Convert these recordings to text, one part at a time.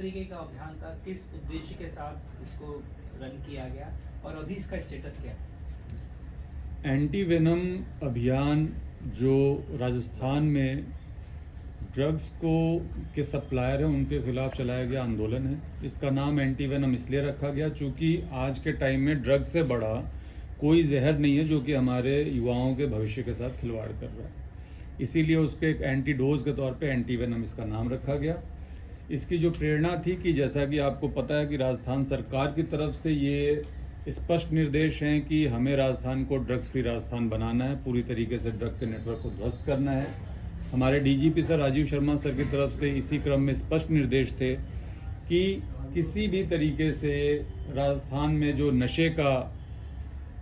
तरीके का अभियान था, किस उद्देश्य के साथ इसको रन किया गया और अभी इसका स्टेटस क्या है? एंटी वेनम अभियान जो राजस्थान में ड्रग्स को के सप्लायर हैं उनके खिलाफ चलाया गया आंदोलन है। इसका नाम एंटी वेनम इसलिए रखा गया चूँकि आज के टाइम में ड्रग से बड़ा कोई जहर नहीं है जो कि हमारे युवाओं के भविष्य के साथ खिलवाड़ कर रहा है। इसीलिए उसके एक एंटीडोज के तौर पे एंटी वेनम इसका नाम रखा गया। इसकी जो प्रेरणा थी कि जैसा कि आपको पता है कि राजस्थान सरकार की तरफ से ये स्पष्ट निर्देश हैं कि हमें राजस्थान को ड्रग्स फ्री राजस्थान बनाना है, पूरी तरीके से ड्रग के नेटवर्क को ध्वस्त करना है। हमारे DGP sir Rajiv Sharma sir की तरफ से इसी क्रम में स्पष्ट निर्देश थे कि किसी भी तरीके से राजस्थान में जो नशे का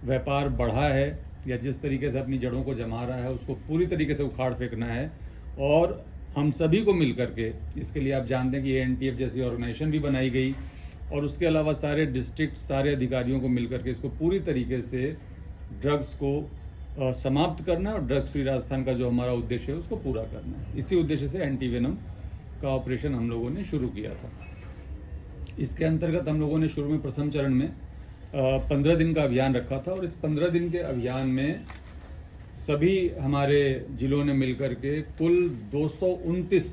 व्यापार बढ़ा है या जिस तरीके से अपनी जड़ों को जमा रहा है उसको पूरी तरीके से उखाड़ फेंकना है। और हम सभी को मिल करके इसके लिए आप जानते हैं कि एएनटीएफ जैसी ऑर्गेनाइजेशन भी बनाई गई और उसके अलावा सारे डिस्ट्रिक्ट सारे अधिकारियों को मिल करके इसको पूरी तरीके से ड्रग्स को समाप्त करना है और ड्रग्स फ्री राजस्थान का जो हमारा उद्देश्य है उसको पूरा करना है। इसी उद्देश्य से एंटी वेनम का ऑपरेशन हम लोगों ने शुरू किया था। इसके अंतर्गत हम लोगों ने शुरू में प्रथम चरण में 15 दिन का अभियान रखा था और इस 15 दिन के अभियान में सभी हमारे जिलों ने मिलकर के कुल 229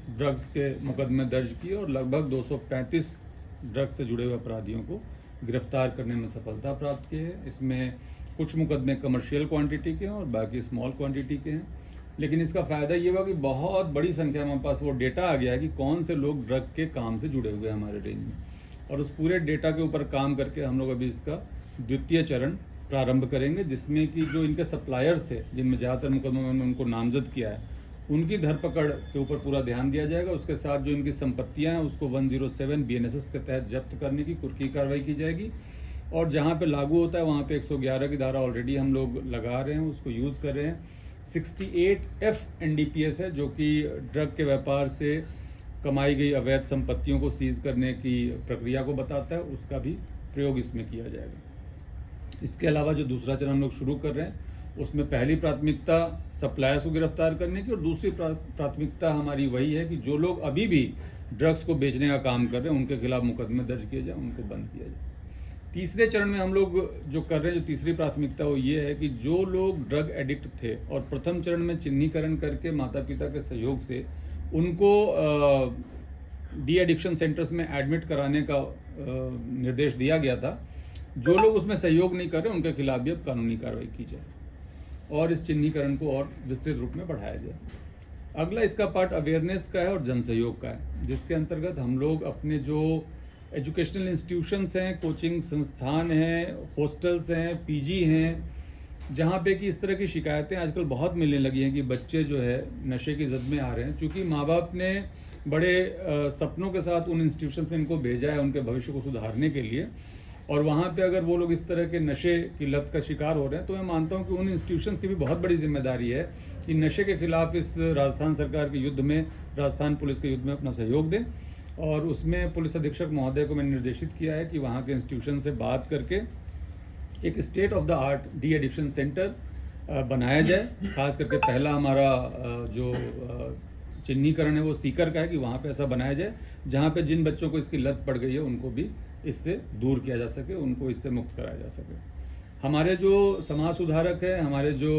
ड्रग्स के मुकदमे दर्ज किए और लगभग 235 ड्रग्स से जुड़े हुए अपराधियों को गिरफ्तार करने में सफलता प्राप्त की है। इसमें कुछ मुकदमे कमर्शियल क्वांटिटी के हैं और बाकी स्मॉल क्वांटिटी के हैं। लेकिन इसका फ़ायदा ये हुआ कि बहुत बड़ी संख्या में हमारे पास वो डेटा आ गया है कि कौन से लोग ड्रग के काम से जुड़े हुए हैं हमारे रेंज में, और उस पूरे डेटा के ऊपर काम करके हम लोग अभी इसका द्वितीय चरण प्रारंभ करेंगे, जिसमें कि जो इनके सप्लायर्स थे जिनमें ज़्यादातर मुकदमों में उनको नामजद किया है उनकी धरपकड़ के ऊपर पूरा ध्यान दिया जाएगा। उसके साथ जो इनकी संपत्तियां हैं उसको 107 BNSS के तहत जब्त करने की कुर्की कार्रवाई की जाएगी और जहां पे लागू होता है वहां पे 111 की धारा ऑलरेडी हम लोग लगा रहे हैं, उसको यूज़ कर रहे हैं। 68F NDPS है जो कि ड्रग के व्यापार से कमाई गई अवैध संपत्तियों को सीज करने की प्रक्रिया को बताता है, उसका भी प्रयोग इसमें किया जाएगा। इसके अलावा जो दूसरा चरण हम लोग शुरू कर रहे हैं उसमें पहली प्राथमिकता सप्लायर्स को गिरफ्तार करने की और दूसरी प्राथमिकता हमारी वही है कि जो लोग अभी भी ड्रग्स को बेचने का काम कर रहे हैं उनके खिलाफ मुकदमे दर्ज किए जाए, उनको बंद किया जाए। तीसरे चरण में हम लोग जो कर रहे हैं, जो तीसरी प्राथमिकता वो ये है कि जो लोग ड्रग एडिक्ट थे और प्रथम चरण में चिन्हीकरण करके माता पिता के सहयोग से उनको डी एडिक्शन सेंटर्स में एडमिट कराने का निर्देश दिया गया था, जो लोग उसमें सहयोग नहीं कर रहे उनके खिलाफ भी अब कानूनी कार्रवाई की जाए और इस चिन्हीकरण को और विस्तृत रूप में बढ़ाया जाए। अगला इसका पार्ट अवेयरनेस का है और जन सहयोग का है, जिसके अंतर्गत हम लोग अपने जो एजुकेशनल इंस्टीट्यूशंस हैं, कोचिंग संस्थान हैं, हॉस्टल्स हैं, पीजी हैं, जहाँ पे कि इस तरह की शिकायतें आजकल बहुत मिलने लगी हैं कि बच्चे जो है नशे की जद में आ रहे हैं। चूँकि माँ बाप ने बड़े सपनों के साथ उन इंस्टीट्यूशंस में इनको भेजा है उनके भविष्य को सुधारने के लिए, और वहाँ पे अगर वो लोग इस तरह के नशे की लत का शिकार हो रहे हैं तो मैं मानता हूँ कि उन इंस्टीट्यूशंस की भी बहुत बड़ी जिम्मेदारी है कि नशे के खिलाफ इस राजस्थान सरकार के युद्ध में, राजस्थान पुलिस के युद्ध में अपना सहयोग दें। और उसमें पुलिस अधीक्षक महोदय को मैंने निर्देशित किया है कि वहाँ के इंस्टीट्यूशन से बात करके एक state of the art de addiction centre बनाया जाए। खास करके पहला हमारा जो चिन्हीकरण है वो सीकर का है कि वहाँ पे ऐसा बनाया जाए जहाँ पे जिन बच्चों को इसकी लत पड़ गई है उनको भी इससे दूर किया जा सके, उनको इससे मुक्त कराया जा सके। हमारे जो समाज सुधारक हैं, हमारे जो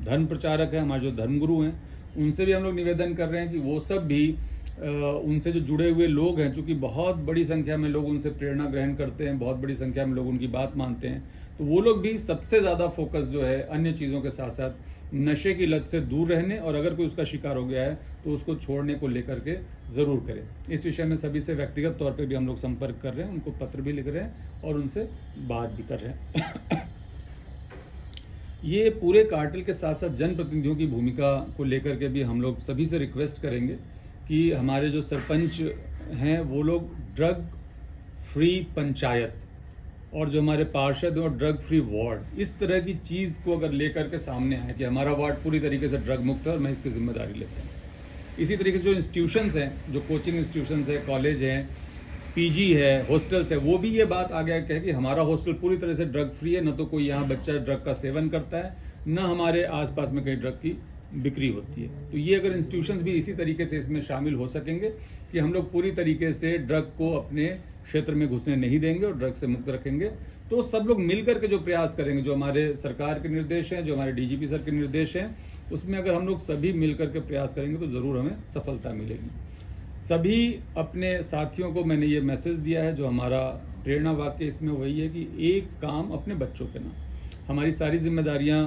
धर्म प्रचारक हैं, हमारे जो धर्मगुरु हैं, उनसे भी हम लोग निवेदन कर रहे हैं कि वो सब भी उनसे जो जुड़े हुए लोग हैं, चूँकि बहुत बड़ी संख्या में लोग उनसे प्रेरणा ग्रहण करते हैं, बहुत बड़ी संख्या में लोग उनकी बात मानते हैं, तो वो लोग भी सबसे ज़्यादा फोकस जो है अन्य चीज़ों के साथ साथ नशे की लत से दूर रहने और अगर कोई उसका शिकार हो गया है तो उसको छोड़ने को लेकर के ज़रूर करें। इस विषय में सभी से व्यक्तिगत तौर पे भी हम लोग संपर्क कर रहे हैं, उनको पत्र भी लिख रहे हैं और उनसे बात भी कर रहे हैं। ये पूरे कार्टेल के साथ साथ जनप्रतिनिधियों की भूमिका को लेकर के भी हम लोग सभी से रिक्वेस्ट करेंगे कि हमारे जो सरपंच हैं वो लोग ड्रग फ्री पंचायत और जो हमारे पार्षद हैं और ड्रग फ्री वार्ड, इस तरह की चीज़ को अगर लेकर के सामने आए कि हमारा वार्ड पूरी तरीके से ड्रग मुक्त है और मैं इसकी जिम्मेदारी लेता हूँ। इसी तरीके से जो इंस्टीट्यूशंस हैं, जो कोचिंग इंस्टीट्यूशंस हैं, कॉलेज हैं, पीजी है, हॉस्टल्स है, वो भी ये बात आ गया कहे कि हमारा हॉस्टल पूरी तरह से ड्रग फ्री है, न तो कोई यहाँ बच्चा ड्रग का सेवन करता है, न हमारे आसपास में कहीं ड्रग की बिक्री होती है। तो ये अगर इंस्टीट्यूशंस भी इसी तरीके से इसमें शामिल हो सकेंगे कि हम लोग पूरी तरीके से ड्रग को अपने क्षेत्र में घुसने नहीं देंगे और ड्रग से मुक्त रखेंगे, तो सब लोग मिलकर के जो प्रयास करेंगे, जो हमारे सरकार के निर्देश हैं, जो हमारे डीजीपी सर के निर्देश हैं, उसमें अगर हम लोग सभी मिलकर के प्रयास करेंगे तो ज़रूर हमें सफलता मिलेगी। सभी अपने साथियों को मैंने ये मैसेज दिया है, जो हमारा प्रेरणा वाक्य इसमें वही है कि एक काम अपने बच्चों के नाम। हमारी सारी जिम्मेदारियां,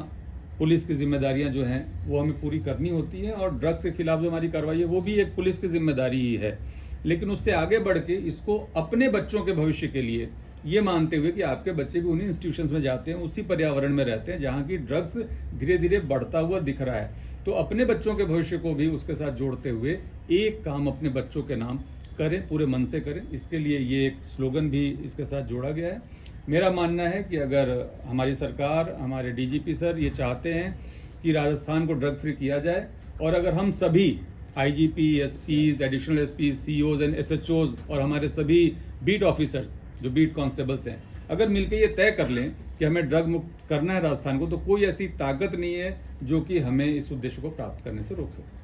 पुलिस की जिम्मेदारियां जो हैं वो हमें पूरी करनी होती हैं, और ड्रग्स के खिलाफ जो हमारी कार्रवाई है वो भी एक पुलिस की जिम्मेदारी ही है, लेकिन उससे आगे बढ़ के इसको अपने बच्चों के भविष्य के लिए ये मानते हुए कि आपके बच्चे भी उन्हीं इंस्टीट्यूशंस में जाते हैं, उसी पर्यावरण में रहते हैं जहाँ की ड्रग्स धीरे धीरे बढ़ता हुआ दिख रहा है, तो अपने बच्चों के भविष्य को भी उसके साथ जोड़ते हुए एक काम अपने बच्चों के नाम करें, पूरे मन से करें। इसके लिए ये एक स्लोगन भी इसके साथ जोड़ा गया है। मेरा मानना है कि अगर हमारी सरकार, हमारे डीजीपी सर ये चाहते हैं कि राजस्थान को ड्रग फ्री किया जाए, और अगर हम सभी IGP, SPs, additional SPs, COs and SHOs और हमारे सभी बीट ऑफिसर्स जो बीट कांस्टेबल्स हैं, अगर मिलकर ये तय कर लें कि हमें ड्रग मुक्त करना है राजस्थान को, तो कोई ऐसी ताकत नहीं है जो कि हमें इस उद्देश्य को प्राप्त करने से रोक सके।